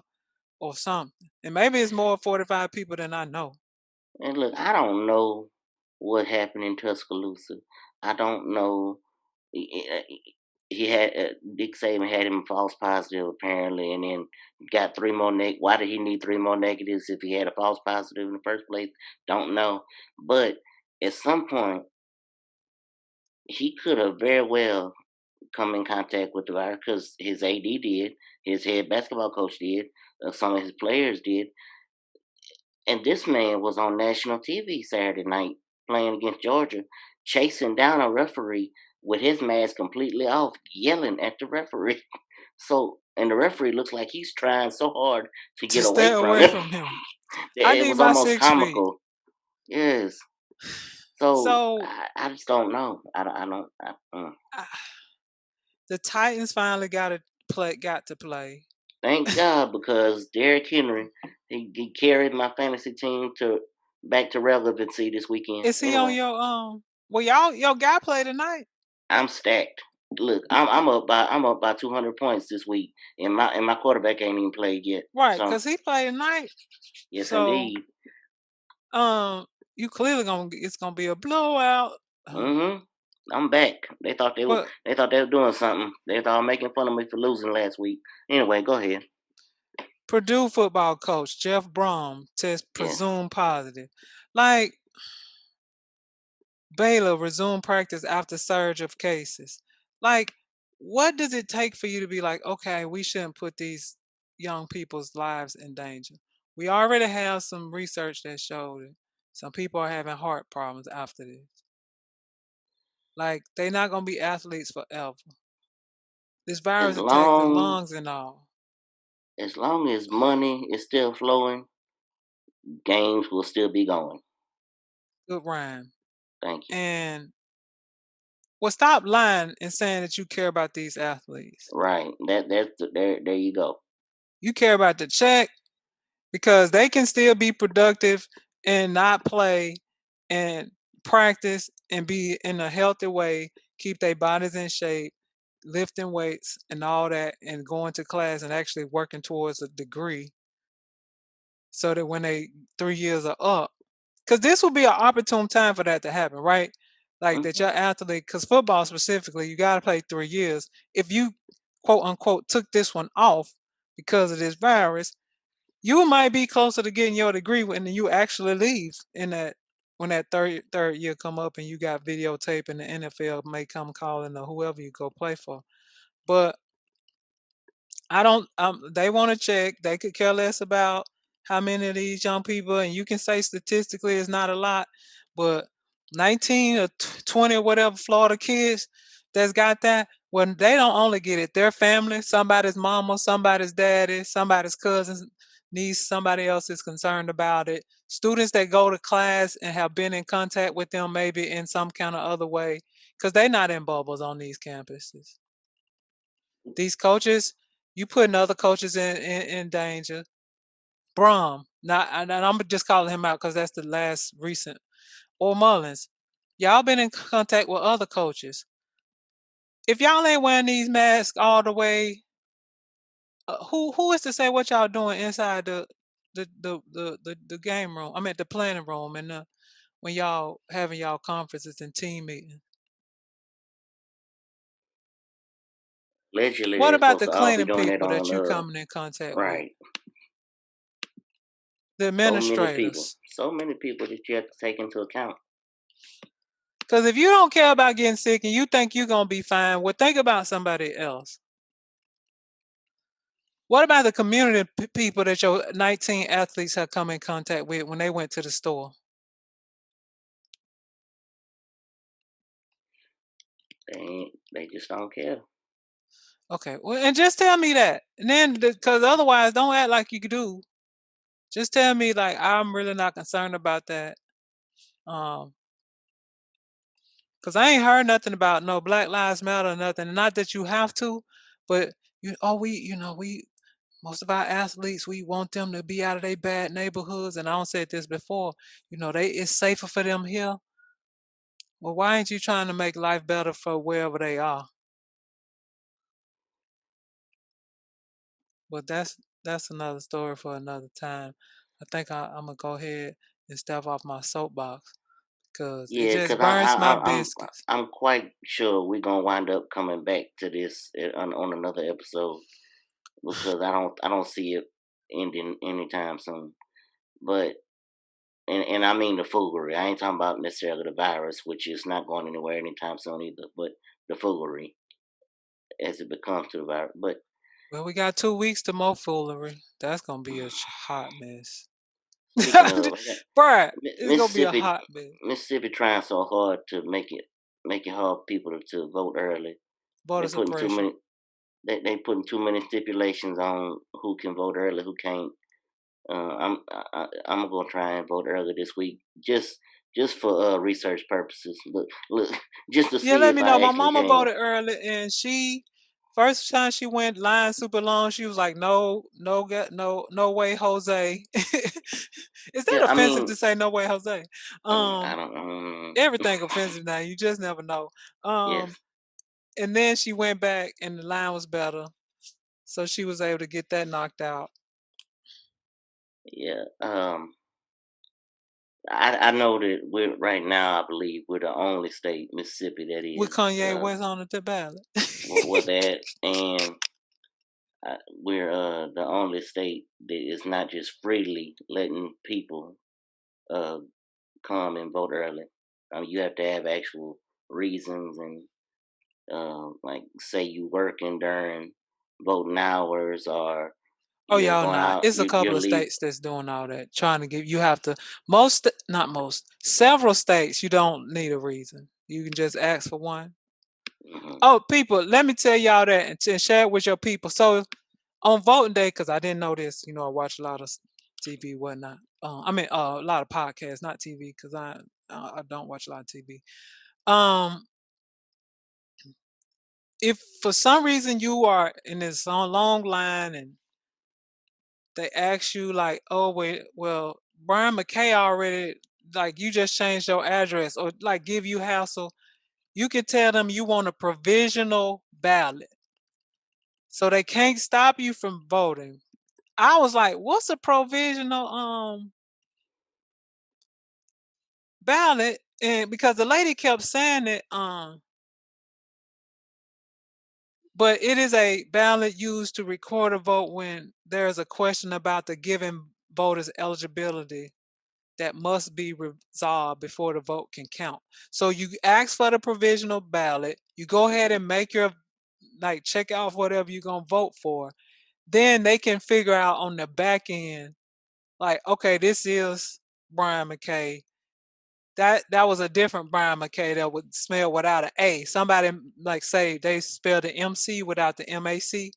or something. And maybe it's more 45 people than I know. and look, I don't know what happened in Tuscaloosa. I don't know. He had Dick Saban had him false positive apparently, and then got three more Why did he need three more negatives if he had a false positive in the first place? Don't know. But at some point, he could have very well come in contact with the virus because his AD did, his head basketball coach did, some of his players did, and this man was on national TV Saturday night playing against Georgia, chasing down a referee with his mask completely off, yelling at the referee. So, and the referee looks like he's trying so hard to To get stay away from away him. from him. I It need was my almost 6 feet. comical. Yes. So So I just don't know. the Titans finally got to play. Thank God because Derrick Henry he carried my fantasy team to back to relevancy this weekend. Is he on Anyway, your well your guy play tonight? I'm stacked. Look, I'm up by 200 points this week, and my quarterback ain't even played yet. Right, So because he played tonight. yes, So indeed. you clearly it's gonna be a blowout. Mm-hmm. I'm back. But they thought they were doing something. They thought making fun of me for losing last week. Anyway, go ahead. Purdue football coach Jeff Brom test Yeah. presumed positive. Like Baylor resumed practice after surge of cases. Like, what does it take for you to be like, okay, we shouldn't put these young people's lives in danger? We already have some research that showed it. Some people are having heart problems after this. Like, they're not gonna be athletes forever. This As virus attacks the long lungs and all. as long as money is still flowing, games will still be going. Good rhyme. Thank you. And well, stop lying and saying that you care about these athletes. Right. There you go. You care about the check because they can still be productive and not play and practice and be in a healthy way, keep their bodies in shape, lifting weights and all that, and going to class and actually working towards a degree. so that when they 3 years are up, because this will be an opportune time for that to happen, right? Like that your athlete, because football specifically, you got to play 3 years. If you quote unquote took this one off because of this virus, you might be closer to getting your degree when you actually leave in that when that third year come up and you got videotape and the NFL may come calling or whoever you go play for. But I don't. They want to check. They could care less about how many of these young people, and you can say statistically it's not a lot, but 19 or 20 or whatever Florida kids that's got that. When they don't only get it, their family, somebody's mama, somebody's daddy, somebody's cousin, niece, somebody else is concerned about it. Students that go to class and have been in contact with them maybe in some kind of other way, because they're not in bubbles on these campuses. These coaches, you putting other coaches in danger. Brom, not, and I'm just calling him out because that's the last recent. Or Mullins, y'all been in contact with other coaches. If y'all ain't wearing these masks all the way, who is to say what y'all doing inside the game room? I mean the planning room and when y'all having y'all conferences and team meetings. Allegedly, What they're about supposed the to all be cleaning doing that people that on you coming in contact with? right. The administrators. So many people that you have to take into account. Because if you don't care about getting sick and you think you're going to be fine, well, think about somebody else. What about the community people that your 19 athletes have come in contact with when they went to the store? They just don't care. Okay, well, and just tell me that. And then, because otherwise, don't act like you do. Just tell me, like, I'm really not concerned about that. Because I ain't heard nothing about no Black Lives Matter or nothing. Not that you have to, but we most of our athletes, we want them to be out of their bad neighborhoods. And I don't said this before, it's safer for them here. Well, why ain't you trying to make life better for wherever they are? But that's another story for another time. I think I'm gonna go ahead and step off my soapbox because it Yeah, just because burns my biscuits. I'm quite sure we're gonna wind up coming back to this on another episode because I don't see it ending anytime soon. But and I mean the foolery. I ain't talking about necessarily the virus, which is not going anywhere anytime soon either. But the foolery as it becomes to the virus. But Well, we got 2 weeks to more foolery. That's gonna be a hot mess. speaking of Bruh, it's gonna be a Mississippi, hot mess. Mississippi trying so hard to make it hard for people to vote early. Voter They putting too suppression. many they putting too many stipulations on who can vote early, who can't. I'm gonna try and vote early this week, just for research purposes. Look, just to Yeah, see let if me know. I My actually mama can. voted early, and first time she went line super long, she was like, "No, no, no way, Jose." Is that Yeah, I offensive mean, to say "no way, Jose"? I Um, don't. Everything offensive now. You just never know. Yes, And then she went back, and the line was better, so she was able to get that knocked out. yeah. I know that we're right now. I believe we're the only state, Mississippi, that With is Kanye West on the ballot. with that, and we're the only state that is not just freely letting people uh, come and vote early. You have to have actual reasons and like say you working during voting hours or Oh, you're y'all going not. out. It's a You're couple of leave. states that's doing all that, trying to give you have to not most, several states you don't need a reason. You can just ask for one. Hmm. Oh, people, let me tell y'all that and share it with your people. So on voting day, because I didn't know this, I watch a lot of TV, whatnot. A lot of podcasts, not TV, because I don't watch a lot of TV. Um, if for some reason you are in this long line and they ask you like, oh wait, well, Brian McKay already like you just changed your address or like give you hassle, you can tell them you want a provisional ballot. So they can't stop you from voting. I was like, what's a provisional ballot? And because the lady kept saying it, but it is a ballot used to record a vote when there's a question about the given voter's eligibility that must be resolved before the vote can count. So you ask for the provisional ballot, you go ahead and make your, like, check off whatever you're gonna vote for. Then they can figure out on the back end, like, okay, this is Brian McKay. That was a different Brian McKay that would spell without an A. Somebody like say they spelled the MC without the MAC,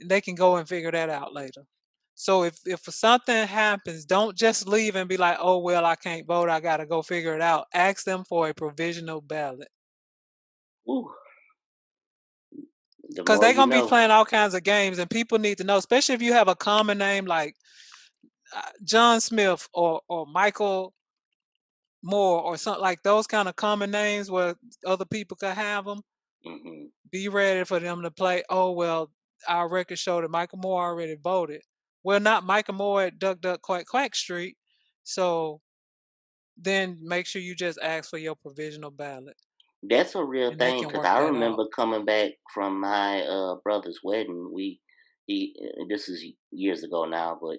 and they can go and figure that out later. So if something happens, don't just leave and be like, oh well, I can't vote, I gotta go figure it out. Ask them for a provisional ballot. Ooh. The Because more they're you gonna be know. playing all kinds of games, and people need to know, especially if you have a common name like John Smith or Michael Moore or something, like those kind of common names where other people could have them. Hmm. Be ready for them to play. Oh well, our record showed that Michael Moore already voted. Well, not Michael Moore at Duck Duck Quack Quack Street. So then make sure you just ask for your provisional ballot, That's a real and they thing can because work I that out. remember coming back from my brother's wedding. This is years ago now, but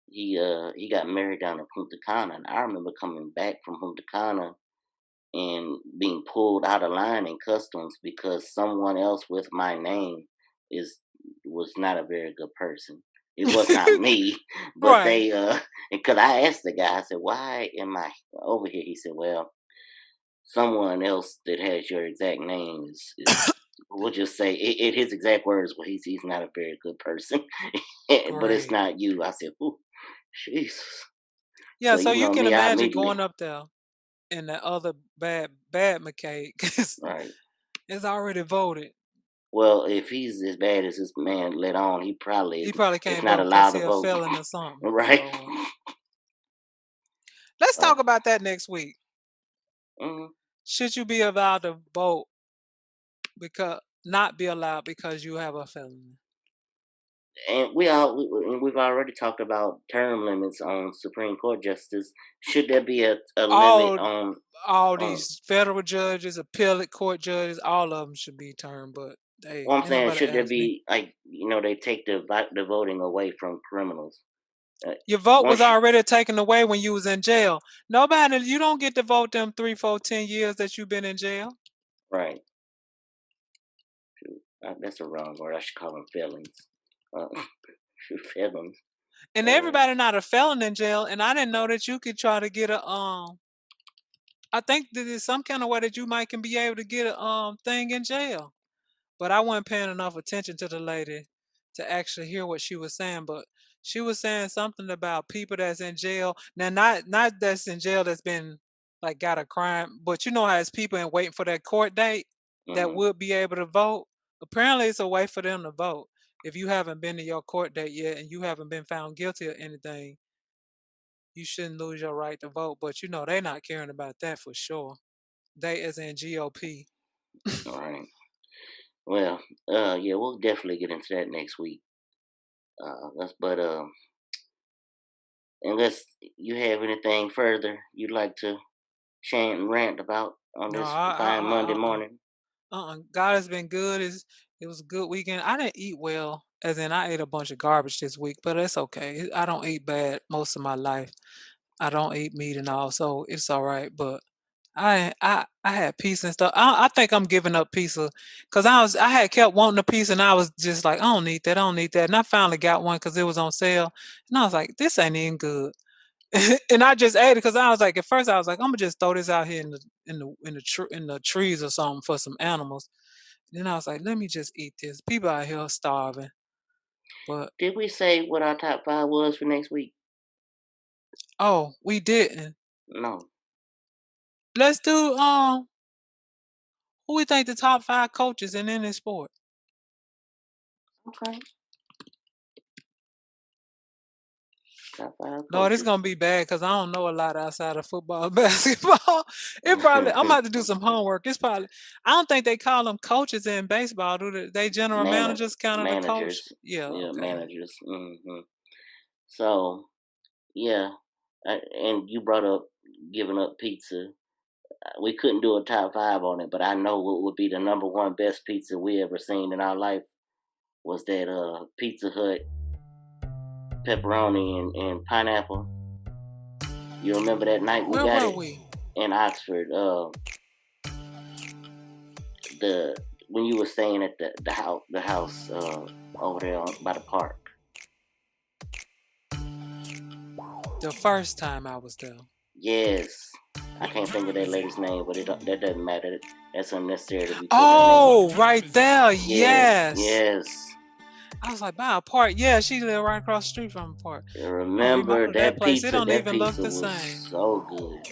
he got married down in Punta Cana, and I remember coming back from Punta Cana and being pulled out of line in customs because someone else with my name is was not a very good person. It was not me, but Right. they because I asked the guy, I said, "Why am I over here?" He said, "Well, someone else that has your exact name is we'll just say his exact words. Well, he's not a very good person, but it's Great. not you." I said, "Ooh, Jesus." Yeah, So so you you know can me, I imagine immediately going up there and the other bad McKay right. is already voted. Well, if he's as bad as this man let on, he probably He probably is can't not vote because allowed he to a vote, felon or something. right? Lord. Let's Uh, talk about that next week. mhm. Should you be allowed to vote because not be allowed because you have a felony? And we've already talked about term limits on Supreme Court justice. Should there be a limit All all on? these federal judges, appellate court judges, all of them should be termed, but hey, Well, I'm ain't saying, nobody should there asked me. be like they take the voting away from criminals? Uh, Your vote was once you, already taken away when you was in jail. Nobody, you don't get to vote them 3, 4, 10 years that you've been in jail. right? That's a wrong word. I should call them felons. Uh, felons. And Uh, everybody not a felon in jail. And I didn't know that you could try to get a I think that there's some kind of way that you might can be able to get a thing in jail. But I wasn't paying enough attention to the lady to actually hear what she was saying. But she was saying something about people that's in jail. Now not that's in jail that's been like got a crime, but you know how it's people and waiting for that court date that mhm. would be able to vote. Apparently it's a way for them to vote. If you haven't been to your court date yet and you haven't been found guilty of anything, you shouldn't lose your right to vote. But you know they're not caring about that for sure. They as in GOP. All right. Well, yeah, we'll definitely get into that next week. But unless you have anything further you'd like to chant and rant about on No, this fine Monday uh-uh. morning. God has been good. It was a good weekend. I didn't eat well, as in I ate a bunch of garbage this week, but it's okay. I don't eat bad most of my life. I don't eat meat and all, so it's all right. But I had pizza and stuff. I think I'm giving up pizza because I had kept wanting a pizza and I was just like I don't need that. I don't need that. And I finally got one because it was on sale, and I was like, this ain't even good. And I just ate it because I was like, at first I was like, I'm gonna just throw this out here in the trees or something for some animals. Then I was like, let me just eat this. People out here are starving. But Did we say what our top five was for next week? oh, we didn't. No. Let's do who we think the top 5 coaches in any sport. Okay. Top five No, this coaches. gonna be bad because I don't know a lot outside of football and basketball. It probably I'm about to do some homework. It's probably I don't think they call them coaches in baseball, do they? They general managers kind of the coach. Managers. Yeah, Yeah, okay. managers. So, yeah. And you brought up giving up pizza. We couldn't do a top 5 on it, but I know what would be the number 1 best pizza we ever seen in our life was that Pizza Hut pepperoni and pineapple. You remember that night we got it? We? In Oxford. When you were staying at the house over there by the park. The first time I was there. Yes. I can't think of that lady's name, but that doesn't matter. That's unnecessary to be. Oh, right there. Yes. Yes. I was like, by a park. Yeah, she lived right across the street from the park. Remember that place? Pizza? It don't that even pizza look the was same. So good.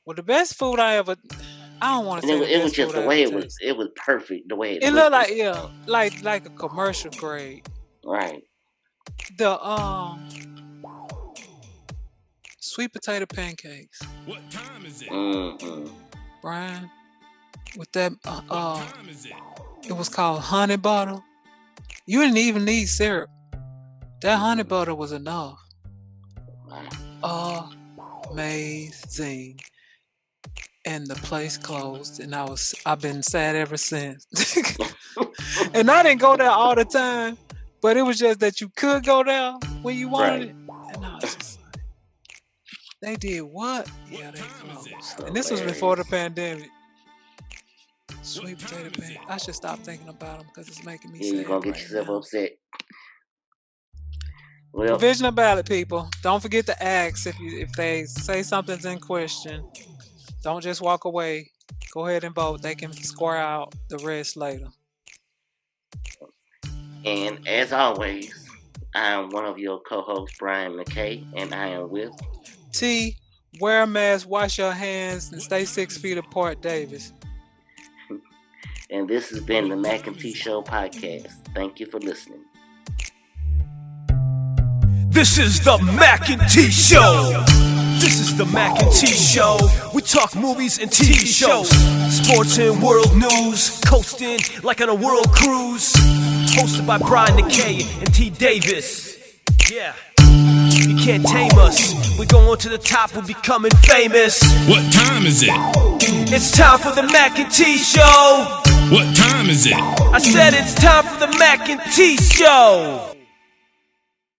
Well, the best food I don't want to say it was just the way it was. It was perfect. The way it looked like like a commercial grade. Right. The sweet potato pancakes. What time is it? Mm-hmm. Brian, with that it was called honey butter. You didn't even need syrup. That honey butter was enough. Amazing. And the place closed, and I've been sad ever since. And I didn't go there all the time, but it was just that you could go there when you wanted it. And I was just like, they did what? Yeah, they closed. And this was before the pandemic. Sweet potato pancakes. I should stop thinking about them because it's making me sad. You're gonna get yourself upset. Well, provisional ballot, people. Don't forget to ask if they say something's in question. Don't just walk away. Go ahead and vote. They can square out the rest later. And as always, I am one of your co-hosts, Brian Mackay, and I am with T. Wear a mask, wash your hands, and stay 6 feet apart, Davis. And this has been the Mackay T Show podcast. Thank you for listening. This is the Mackay T Show. This is the Mackay T Show. We talk movies and TV shows, sports and world news, coasting like on a world cruise. Hosted by Brian Mackay and T Davis. Yeah. You can't tame us. We're going to the top, we're becoming famous. What time is it? It's time for the Mackay T Show. What time is it? I said it's time for the Mackay T Show.